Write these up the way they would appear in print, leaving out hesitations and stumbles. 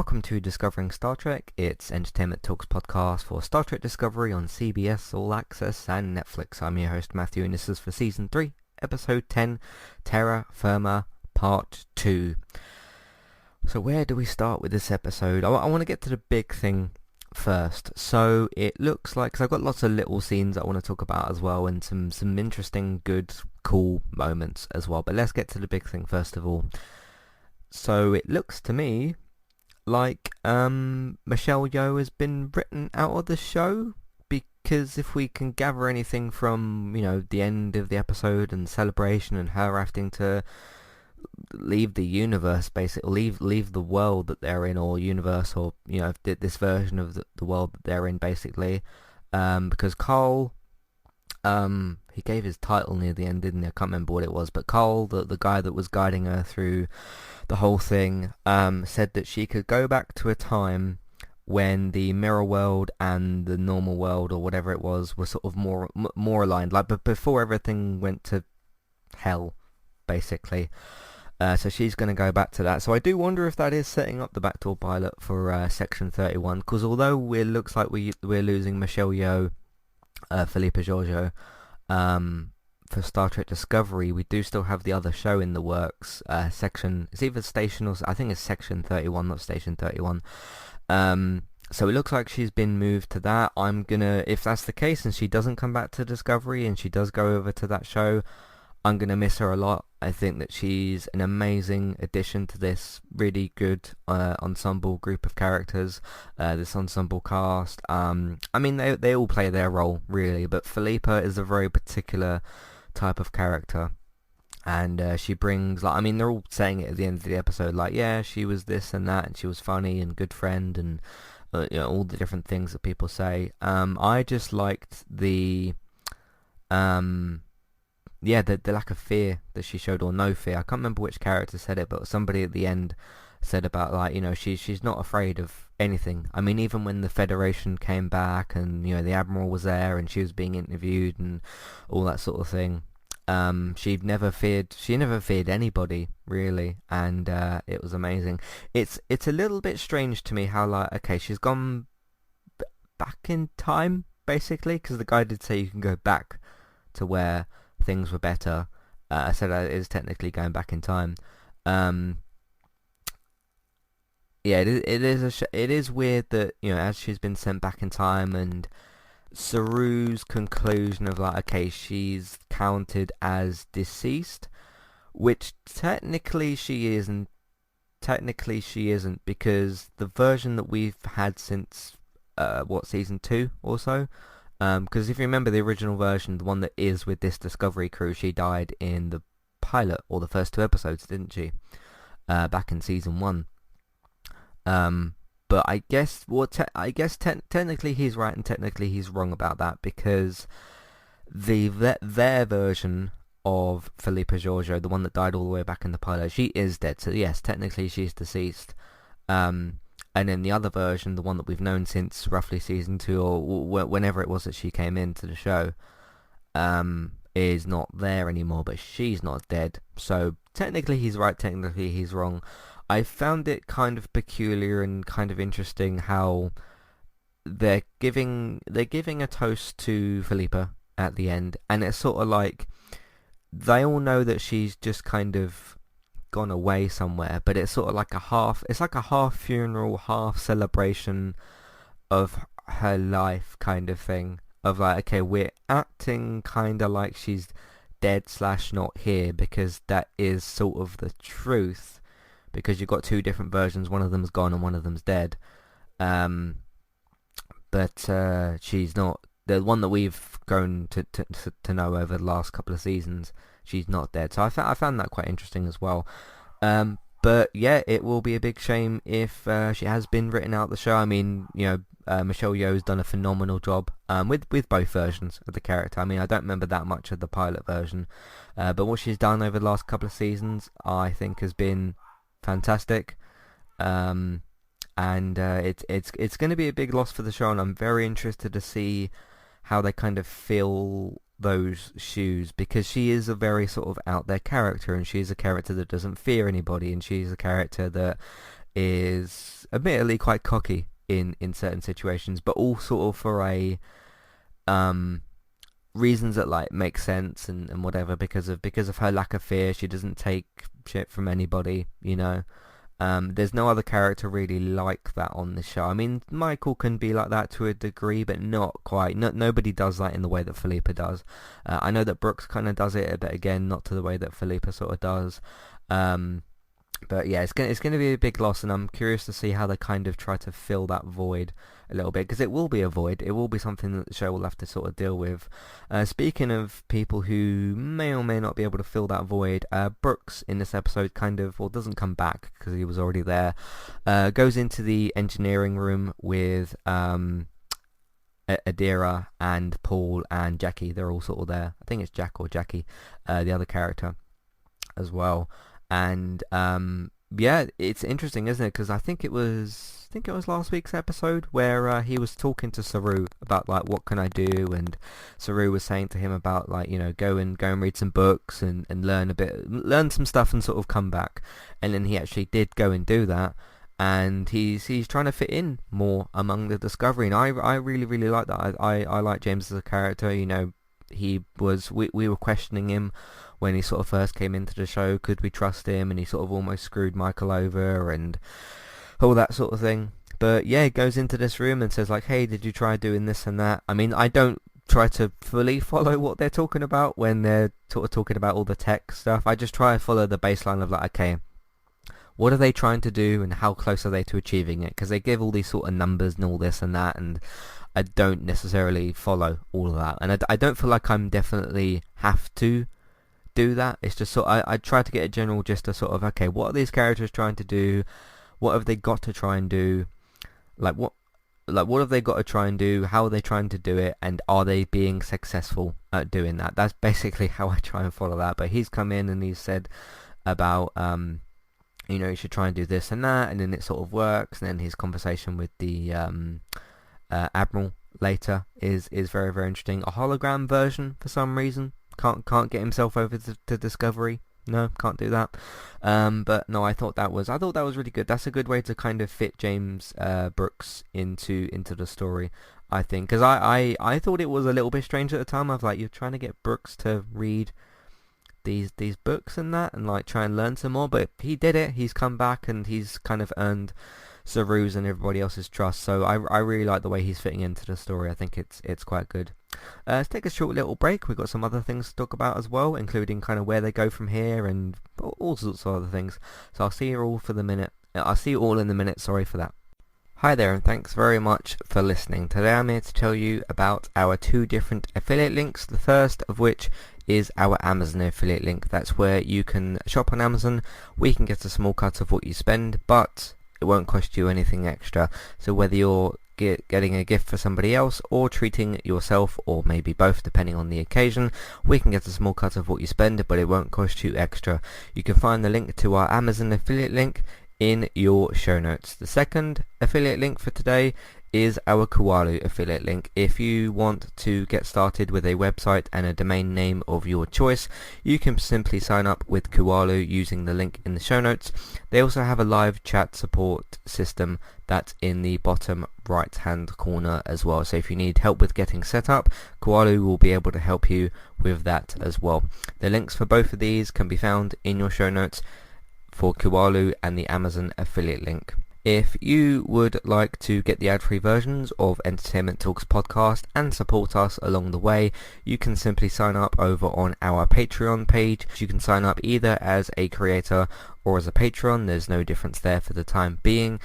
welcome to Discovering Star Trek. It's Entertainment Talks podcast for Star Trek Discovery on CBS All Access and Netflix. I'm your host Matthew, and this is for Season 3, Episode 10, Terra Firma, Part 2. So where do we start with this episode? I want to get to the big thing first. So it looks like, because I've got lots of little scenes I want to talk about as well, and some interesting, good, cool moments as well. But let's get to the big thing first of all. So it looks to me like Michelle Yeoh has been written out of the show, because if we can gather anything from, the end of the episode and celebration and her having to leave the universe, basically leave the world that they're in, or universe, or this version of the world that they're in, basically, because Carl, he gave his title near the end, didn't he? I can't remember what it was, but Carl, the guy that was guiding her through the whole thing, said that she could go back to a time when the mirror world and the normal world, or whatever it was, were sort of more aligned, like but before everything went to hell, basically. So she's going to go back to that. So I do wonder if that is setting up the backdoor pilot for Section 31, because although it looks like we're losing Michelle Yeoh, Philippa Georgiou, for Star Trek Discovery, we do still have the other show in the works. It's either Station, or I think it's Section 31, not Station 31. So it looks like she's been moved to that. If that's the case and she doesn't come back to Discovery and she does go over to that show, I'm gonna miss her a lot. I think that she's an amazing addition to this really good ensemble group of characters, this ensemble cast. They all play their role, really, but Philippa is a very particular type of character, and she brings, they're all saying it at the end of the episode, she was this and that, and she was funny and good friend, and all the different things that people say. I just liked the lack of fear that she showed, or no fear. I can't remember which character said it, but somebody at the end said about, she's not afraid of anything. Even when the Federation came back and, the Admiral was there and she was being interviewed and all that sort of thing, she never feared anybody, really, and it was amazing. It's a little bit strange to me how, she's gone back in time, basically, because the guy did say you can go back to where things were better. I said it is technically going back in time. It is weird that, as she's been sent back in time, and Saru's conclusion of she's counted as deceased, which technically she isn't, because the version that we've had since season 2 or so, because if you remember the original version, the one that is with this Discovery crew, she died in the pilot, or the first 2 episodes, didn't she? Back in season 1. But I guess, technically he's right and technically he's wrong about that, because their version of Philippa Georgiou, the one that died all the way back in the pilot, she is dead. So yes, technically she's deceased. And then the other version, the one that we've known since roughly season 2, or whenever it was that she came into the show, is not there anymore, but she's not dead. So technically he's right, technically he's wrong. I found it kind of peculiar and kind of interesting how they're giving a toast to Philippa at the end, and it's sort of like they all know that she's just kind of gone away somewhere, but it's sort of like a half funeral, half celebration of her life kind of thing, of we're acting kind of like she's dead / not here, because that is sort of the truth, because you've got 2 different versions, one of them's gone and one of them's dead, but she's not, the one that we've grown to know over the last couple of seasons, she's not dead. So I found that quite interesting as well. But yeah, it will be a big shame if she has been written out of the show. Michelle Yeoh has done a phenomenal job with both versions of the character. I don't remember that much of the pilot version, but what she's done over the last couple of seasons, I think, has been fantastic. And it's going to be a big loss for the show, and I'm very interested to see how they kind of fill those shoes, because she is a very sort of out there character, and she's a character that doesn't fear anybody, and she's a character that is admittedly quite cocky in certain situations, but all sort of for a reasons that like make sense and whatever, because of her lack of fear. She doesn't take shit from anybody, you know. There's no other character really like that on the show. I mean, Michael can be like that to a degree, but not quite. Nobody does that in the way that Philippa does. I know that Brooks kind of does it, but again, not to the way that Philippa sort of does. But yeah, it's gonna be a big loss, and I'm curious to see how they kind of try to fill that void a little bit, because it will be a void. It will be something that the show will have to sort of deal with. Speaking of people who may or may not be able to fill that void, Brooks in this episode kind of, well, doesn't come back because he was already there. Goes into the engineering room with Adira and Paul and Jackie. They're all sort of there. I think it's Jack or Jackie, the other character as well. And yeah, it's interesting, isn't it? Because I think it was last week's episode where he was talking to Saru about like, what can I do, and Saru was saying to him about like, you know, go and read some books and learn some stuff and sort of come back. And then he actually did go and do that, and he's trying to fit in more among the Discovery, and I really like that. I like James as a character. You know, we were questioning him when he sort of first came into the show. Could we trust him? And he sort of almost screwed Michael over and all that sort of thing. But yeah, he goes into this room and says like, hey, did you try doing this and that? I mean, I don't try to fully follow what they're talking about when they're sort of talking about all the tech stuff. I just try to follow the baseline of like, okay, what are they trying to do and how close are they to achieving it? Because they give all these sort of numbers and all this and that, and I don't necessarily follow all of that. And I don't feel like I'm definitely have to do that. It's just sort of, I try to get a general gist of sort of, okay, what are these characters trying to do? What have they got to try and do? What have they got to try and do? How are they trying to do it? And are they being successful at doing that? That's basically how I try and follow that. But he's come in and he's said about, you know, you should try and do this and that, and then it sort of works. And then his conversation with the Admiral later is very, very interesting. A hologram version for some reason. Can't get himself over to Discovery. No, can't do that. But no, I thought that was really good. That's a good way to kind of fit James Brooks into the story, I think, because I thought it was a little bit strange at the time. I was like, you're trying to get Brooks to read these books and that, and like try and learn some more, but he did it. He's come back and he's kind of earned Saru's and everybody else's trust. So I really like the way he's fitting into the story. I think it's quite good. Let's take a short little break. We've got some other things to talk about as well, including kind of where they go from here and all sorts of other things. So I'll see you all in the minute. Sorry for that. Hi there, and thanks very much for listening. Today I'm here to tell you about our two different affiliate links. The first of which is our Amazon affiliate link. That's where you can shop on Amazon. We can get a small cut of what you spend, but it won't cost you anything extra. So whether you're getting a gift for somebody else or treating yourself, or maybe both depending on the occasion, we can get a small cut of what you spend, but it won't cost you extra. You can find the link to our Amazon affiliate link in your show notes. The second affiliate link for today is our Kualu affiliate link. If you want to get started with a website and a domain name of your choice, you can simply sign up with Kualu using the link in the show notes. They also have a live chat support system that's in the bottom right hand corner as well. So if you need help with getting set up, Kualu will be able to help you with that as well. The links for both of these can be found in your show notes for Kualu and the Amazon affiliate link. If you would like to get the ad-free versions of Entertainment Talks podcast and support us along the way, you can simply sign up over on our Patreon page. You can sign up either as a creator or as a patron. There's no difference there for the time being,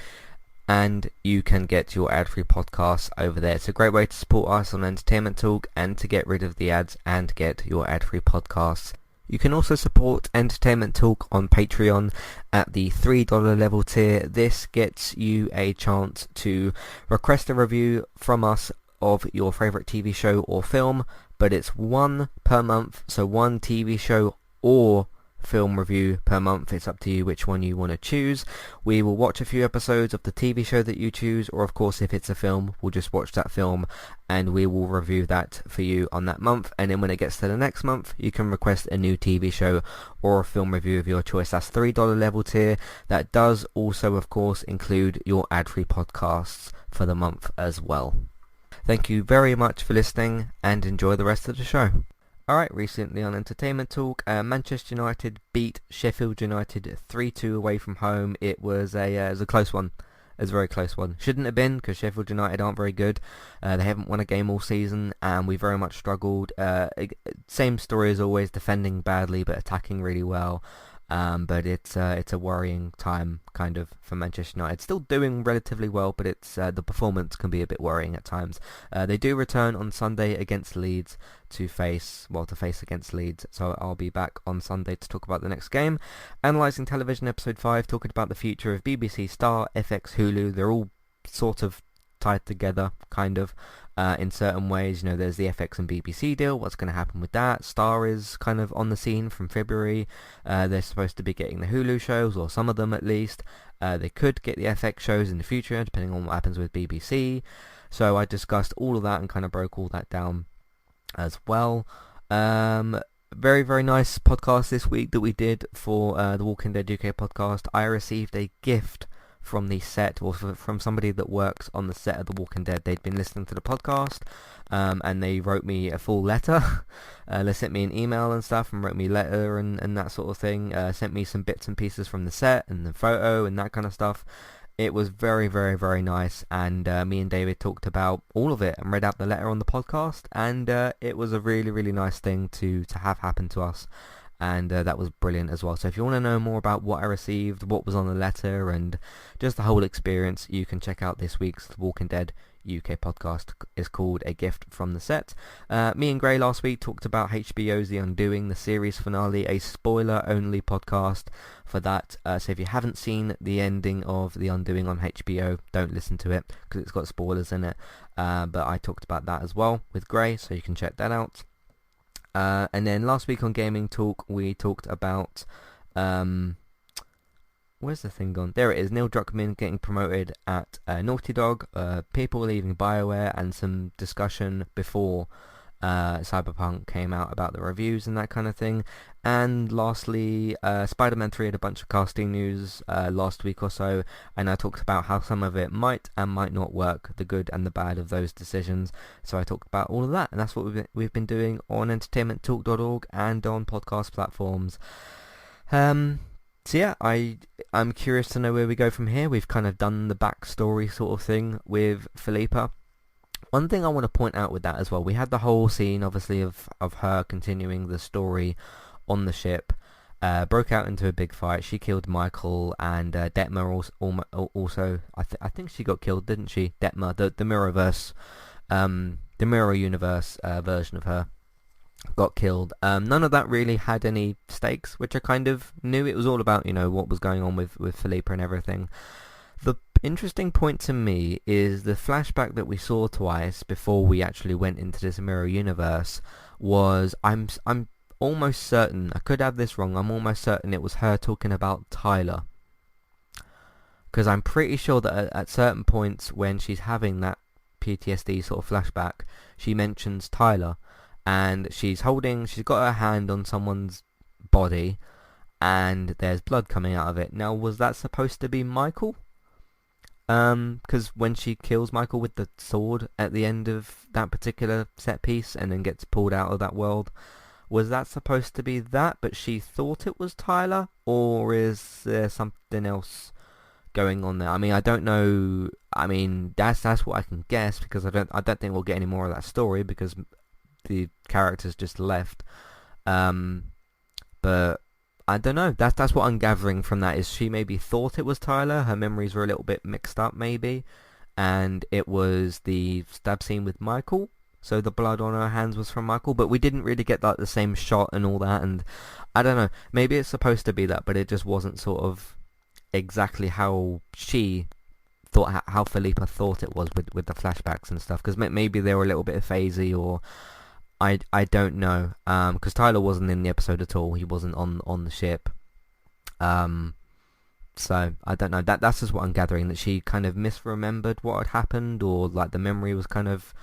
and you can get your ad-free podcasts over there. It's a great way to support us on Entertainment Talk and to get rid of the ads and get your ad-free podcasts. You can also support Entertainment Talk on Patreon at the $3 level tier. This gets you a chance to request a review from us of your favourite TV show or film, but it's one per month, so one TV show or film review per month. It's up to you which one you want to choose. We will watch a few episodes of the TV show that you choose, or of course if it's a film, we'll just watch that film and we will review that for you on that month. And then when it gets to the next month, you can request a new TV show or a film review of your choice. That's $3 level tier. That does also of course include your ad-free podcasts for the month as well. Thank you very much for listening and enjoy the rest of the show. Alright, recently on Entertainment Talk, Manchester United beat Sheffield United 3-2 away from home. It was a close one. It was a very close one. Shouldn't have been, because Sheffield United aren't very good. They haven't won a game all season, and we very much struggled. Same story as always, defending badly but attacking really well. But it's a worrying time kind of for Manchester United. Still doing relatively well, but it's the performance can be a bit worrying at times. They do return on Sunday against Leeds to face against Leeds. So I'll be back on Sunday to talk about the next game. Analysing Television episode 5, talking about the future of BBC, Star, FX, Hulu. They're all sort of tied together, kind of. In certain ways, you know, there's the FX and BBC deal. What's going to happen with that? Star is kind of on the scene from February. They're supposed to be getting the Hulu shows, or some of them at least. They could get the FX shows in the future, depending on what happens with BBC. So I discussed all of that and kind of broke all that down as well. Very, very nice podcast this week that we did for the Walking Dead UK podcast. I received a gift from the set, or from somebody that works on the set of The Walking Dead. They'd been listening to the podcast, and they wrote me a full letter. They sent me an email and stuff, and wrote me a letter and that sort of thing. Sent me some bits and pieces from the set, and the photo, and that kind of stuff. It was very, very, very nice, and me and David talked about all of it, and read out the letter on the podcast, and it was a really, really nice thing to have happen to us. And that was brilliant as well. So if you want to know more about what I received, what was on the letter, and just the whole experience, you can check out this week's The Walking Dead UK podcast. Is called A Gift from the Set. Me and Gray last week talked about HBO's The Undoing, the series finale, a spoiler-only podcast for that. So if you haven't seen the ending of The Undoing on HBO, don't listen to it, because it's got spoilers in it. But I talked about that as well with Gray, so you can check that out. And then last week on Gaming Talk, we talked about, where's the thing gone? There it is, Neil Druckmann getting promoted at Naughty Dog, people leaving BioWare, and some discussion before Cyberpunk came out about the reviews and that kind of thing. And lastly, Spider-Man 3 had a bunch of casting news last week or so, and I talked about how some of it might and might not work, the good and the bad of those decisions. So I talked about all of that, and that's what we've been doing on entertainmenttalk.org and on podcast platforms. So yeah, I'm curious to know where we go from here. We've kind of done the backstory sort of thing with Philippa. One thing I want to point out with that as well, we had the whole scene, obviously, of her continuing the story on the ship, broke out into a big fight. She killed Michael, and Detmer also I think she got killed, didn't she? Detmer, the Mirrorverse, the Mirror Universe version of her got killed. None of that really had any stakes, which I kind of knew. It was all about, you know, what was going on with Philippa and everything. The interesting point to me is the flashback that we saw twice before we actually went into this mirror universe was, I'm almost certain, I could have this wrong, I'm almost certain it was her talking about Tyler. Because I'm pretty sure that at certain points when she's having that PTSD sort of flashback, she mentions Tyler, and she's got her hand on someone's body, and there's blood coming out of it. Now, was that supposed to be Michael? Because when she kills Michael with the sword at the end of that particular set piece and then gets pulled out of that world, was that supposed to be that, but she thought it was Tyler? Or is there something else going on there? I mean, I don't know. I mean, that's what I can guess, because I don't think we'll get any more of that story because the characters just left. But I don't know. That's what I'm gathering from that, is she maybe thought it was Tyler. Her memories were a little bit mixed up, maybe, and it was the stab scene with Michael. So the blood on her hands was from Michael, but we didn't really get like the same shot and all that. And I don't know. Maybe it's supposed to be that, but it just wasn't sort of exactly how she thought, how Philippa thought it was with the flashbacks and stuff. Because maybe they were a little bit phasey, or I don't know, because Tyler wasn't in the episode at all. He wasn't on the ship. Um, so I don't know. That's just what I'm gathering, that she kind of misremembered what had happened, or like the memory was kind of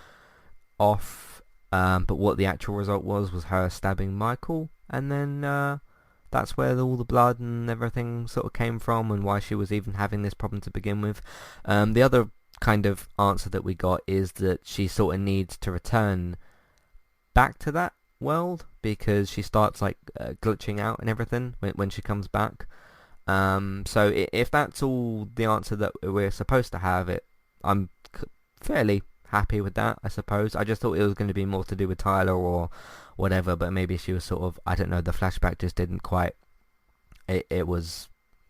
off. But what the actual result was her stabbing Michael, and then that's where all the blood and everything sort of came from, and why she was even having this problem to begin with. The other kind of answer that we got is that she sort of needs to return back to that world, because she starts like glitching out and everything when she comes back. So if that's all the answer that we're supposed to have, I'm fairly happy with that, I suppose. I just thought it was going to be more to do with Tyler or whatever, but maybe she was sort of, I don't know, the flashback just didn't quite, it was,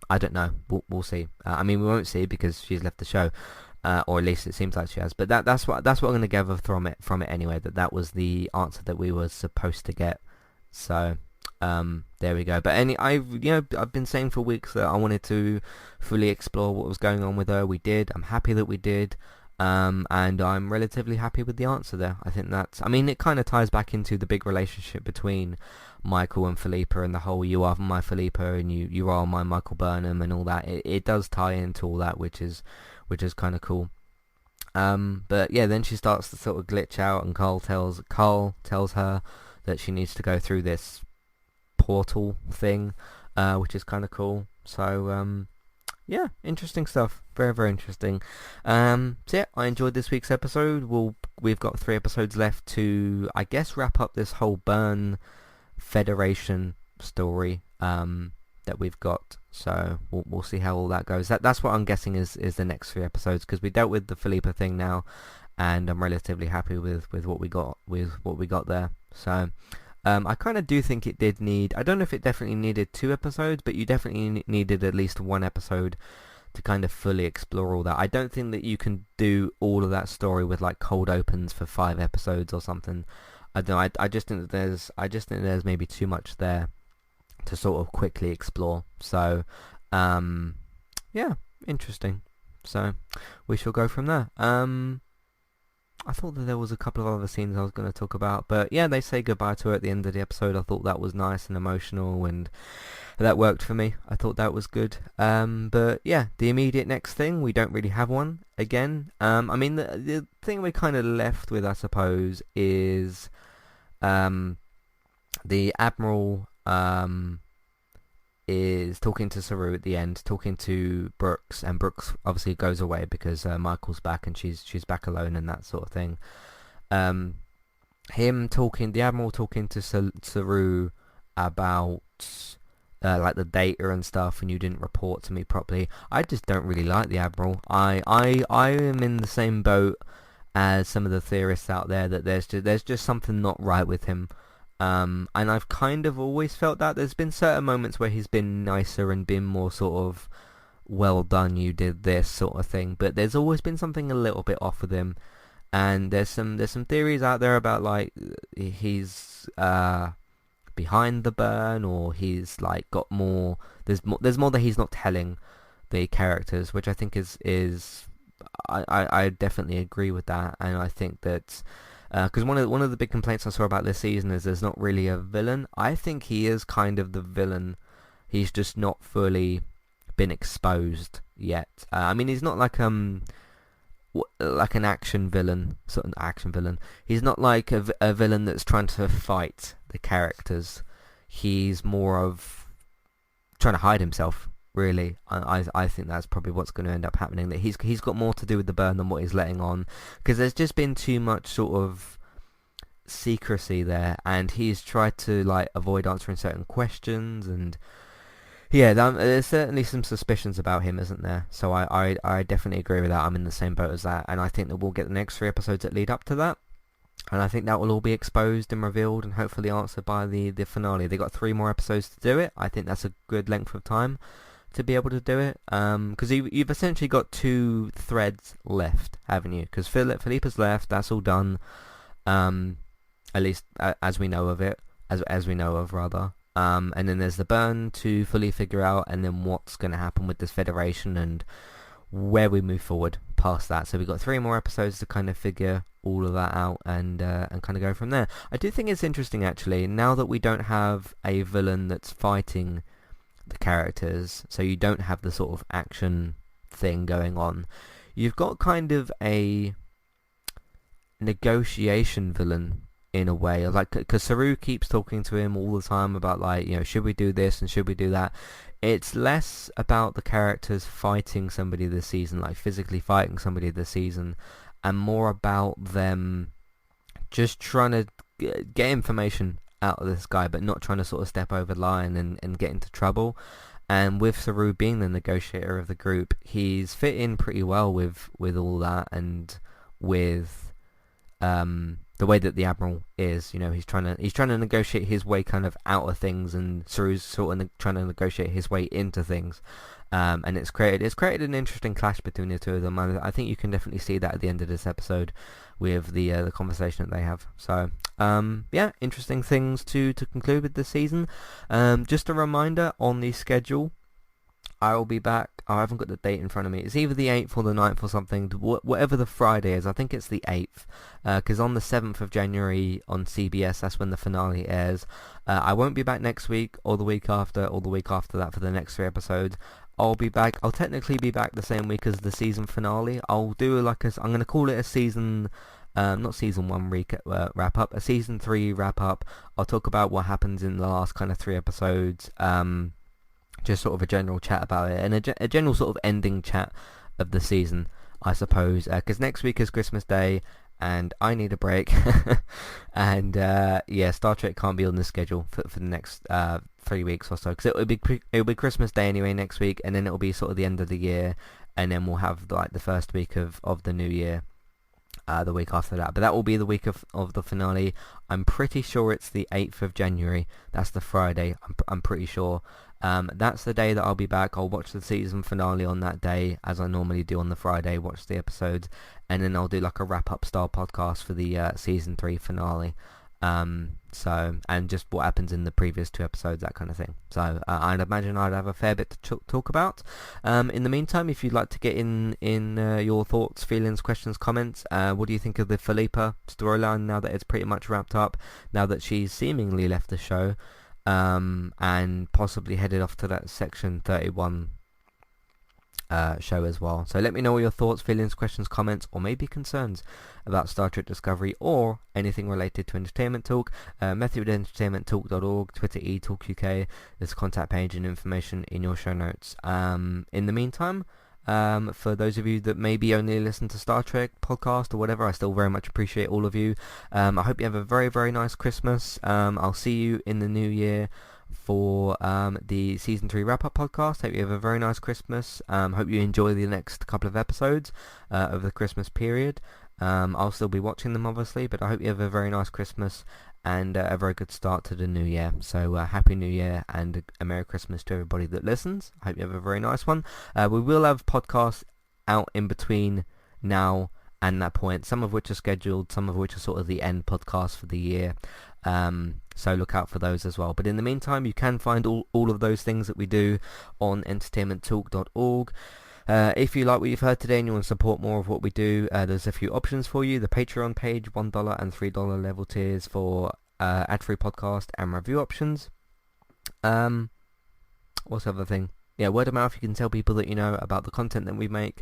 I don't know, we'll see. I mean, we won't see because she's left the show, or at least it seems like she has, but that's what I'm going to gather from it anyway, that was the answer that we were supposed to get. So there we go. But I've been saying for weeks that I wanted to fully explore what was going on with her. We did. I'm happy that we did. And I'm relatively happy with the answer there. I think it kind of ties back into the big relationship between Michael and Philippa, and the whole "you are my Philippa" and you are my Michael Burnham and all that. It does tie into all that, which is kind of cool. But yeah, then she starts to sort of glitch out, and Carl tells her that she needs to go through this portal thing, which is kind of cool. So yeah, interesting stuff. Very, very interesting. So yeah, I enjoyed this week's episode. We've got 3 episodes left to, I guess, wrap up this whole Byrne Federation story that we've got. So we'll see how all that goes. That's what I'm guessing is the next 3 episodes, because we dealt with the Philippa thing now, and I'm relatively happy with what we got there. So I kind of do think it did need, I don't know if it definitely needed 2 episodes, but you definitely needed at least 1 episode to kind of fully explore all that. I don't think that you can do all of that story with like cold opens for 5 episodes or something. I don't know. I just think that there's maybe too much there to sort of quickly explore. So yeah, interesting. So we shall go from there. I thought that there was a couple of other scenes I was going to talk about, but yeah, they say goodbye to her at the end of the episode. I thought that was nice and emotional, and that worked for me. I thought that was good. But yeah, the immediate next thing, we don't really have one again. I mean, the thing we're kind of left with, I suppose, is the Admiral is talking to Saru at the end, talking to Brooks, and Brooks obviously goes away because Michael's back and she's back alone and that sort of thing. The Admiral talking to Saru about like the data and stuff, and you didn't report to me properly. I just don't really like the Admiral. I am in the same boat as some of the theorists out there, that there's just something not right with him. And I've kind of always felt that. There's been certain moments where he's been nicer and been more sort of, well done, you did this sort of thing, but there's always been something a little bit off with him. And there's some theories out there about like he's behind the burn, or he's like got more. There's more that he's not telling the characters, which I think is I definitely agree with that, and I think that. Because one of the big complaints I saw about this season is there's not really a villain. I think he is kind of the villain. He's just not fully been exposed yet. I mean, he's not like an action villain, sort of action villain. He's not like a villain that's trying to fight the characters. He's more of trying to hide himself. Really, I think that's probably what's going to end up happening. That he's got more to do with the burn than what he's letting on, because there's just been too much sort of secrecy there, and he's tried to like avoid answering certain questions, and yeah, there's certainly some suspicions about him, isn't there? So I definitely agree with that. I'm in the same boat as that, and I think that we'll get the next 3 episodes that lead up to that. And I think that will all be exposed and revealed and hopefully answered by the finale. They got 3 more episodes to do it. I think that's a good length of time to be able to do it, because you've essentially got 2 threads left, haven't you? Because Philippa's left, that's all done, at least as we know of it, as we know of rather. And then there's the burn to fully figure out, and then what's going to happen with this Federation, and where we move forward past that. So we've got 3 more episodes to kind of figure all of that out and kind of go from there. I do think it's interesting actually, now that we don't have a villain that's fighting the characters, so you don't have the sort of action thing going on, you've got kind of a negotiation villain in a way, like, because Saru keeps talking to him all the time about, like, you know, should we do this and should we do that. It's less about the characters fighting somebody this season, like physically fighting somebody this season, and more about them just trying to get information out of this guy, but not trying to sort of step over the line and get into trouble. And with Saru being the negotiator of the group, he's fit in pretty well with all that, and with the way that the Admiral is. You know, he's trying to negotiate his way kind of out of things, and Saru's sort of trying to negotiate his way into things. And it's created an interesting clash between the two of them. I think you can definitely see that at the end of this episode with the conversation that they have. So yeah, interesting things to conclude with this season. Just a reminder on the schedule, I will be back. I haven't got the date in front of me. It's either the 8th or the 9th or something, whatever the Friday is. I think it's the 8th, because on the 7th of January on CBS, that's when the finale airs. I won't be back next week or the week after or the week after that for the next 3 episodes. I'll be back. I'll technically be back the same week as the season finale. I'll do I'm going to call it a season, not season 1 wrap up, a season 3 wrap up. I'll talk about what happens in the last kind of 3 episodes. Just sort of a general chat about it, and a general sort of ending chat of the season, I suppose, because next week is Christmas Day and I need a break. And yeah, Star Trek can't be on the schedule for the next 3 weeks or so, because it'll be Christmas Day anyway next week, and then it'll be sort of the end of the year, and then we'll have like the first week of the new year the week after that. But that will be the week of the finale. I'm pretty sure it's the 8th of January. That's the Friday. I'm pretty sure. That's the day that I'll be back. I'll watch the season finale on that day, as I normally do on the Friday, watch the episodes, and then I'll do like a wrap-up style podcast for the season 3 finale. So, and just what happens in the previous 2 episodes, that kind of thing. So, I'd imagine I'd have a fair bit to talk about. In the meantime, if you'd like to get in your thoughts, feelings, questions, comments, what do you think of the Philippa storyline now that it's pretty much wrapped up, now that she's seemingly left the show? And possibly headed off to that Section 31 show as well. So let me know all your thoughts, feelings, questions, comments, or maybe concerns about Star Trek Discovery or anything related to Entertainment Talk. Matthew at entertainmenttalk.org, Twitter eTalkUK. There's a contact page and information in your show notes. In the meantime, for those of you that maybe only listen to Star Trek podcast or whatever, I still very much appreciate all of you. I hope you have a very, very nice Christmas. I'll see you in the new year for the season 3 wrap-up podcast. Hope you have a very nice Christmas. Hope you enjoy the next couple of episodes of the Christmas period. I'll still be watching them obviously, but I hope you have a very nice Christmas and a very good start to the new year. So Happy New Year and a Merry Christmas to everybody that listens. I hope you have a very nice one. We will have podcasts out in between now and that point, some of which are scheduled, some of which are sort of the end podcast for the year. So look out for those as well. But in the meantime, you can find all of those things that we do on entertainmenttalk.org. If you like what you've heard today and you want to support more of what we do, there's a few options for you. The Patreon page, $1 and $3 level tiers for ad-free podcast and review options. What's the other thing? Yeah, word of mouth. You can tell people that you know about the content that we make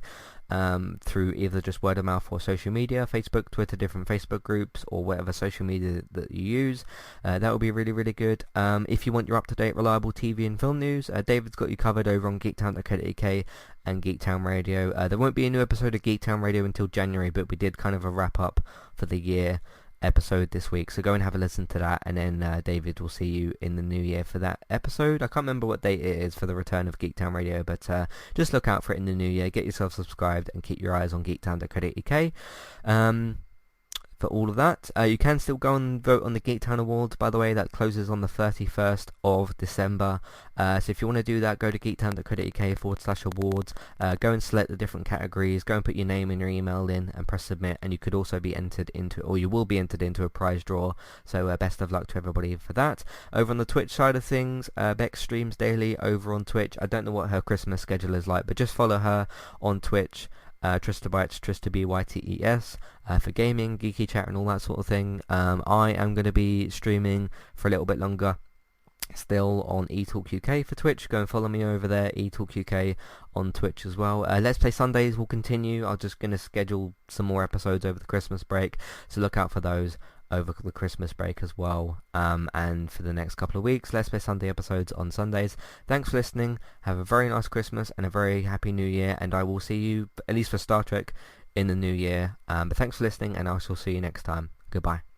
through either just word of mouth or social media, Facebook, Twitter, different Facebook groups, or whatever social media that you use. That would be really, really good. If you want your up-to-date, reliable TV and film news, David's got you covered over on geektown.co.uk and Geektown Radio. There won't be a new episode of Geektown Radio until January, but we did kind of a wrap-up for the year episode this week, so go and have a listen to that, and then David will see you in the new year for that episode. I can't remember what date it is for the return of Geektown Radio, but just look out for it in the new year. Get yourself subscribed and keep your eyes on geektown.co.uk. for all of that. You can still go and vote on the Geektown Awards, by the way. That closes on the 31st of December. So if you want to do that, go to geektown.co.uk/awards. Go and select the different categories. Go and put your name and your email in and press submit. And you could also be entered into, or you will be entered into, a prize draw. So best of luck to everybody for that. Over on the Twitch side of things, Beck streams daily over on Twitch. I don't know what her Christmas schedule is like, but just follow her on Twitch. Trista Bytes, Trista Bytes, for gaming, geeky chat and all that sort of thing. I am going to be streaming for a little bit longer still on eTalk UK for Twitch. Go and follow me over there, eTalk UK on Twitch as well. Let's Play Sundays will continue. I'm just going to schedule some more episodes over the Christmas break, so look out for those over the Christmas break as well. And for the next couple of weeks, Let's Play Sunday episodes on Sundays. Thanks for listening. Have a very nice Christmas and a very happy New Year, and I will see you, at least for Star Trek, in the new year. But thanks for listening, and I shall see you next time. Goodbye.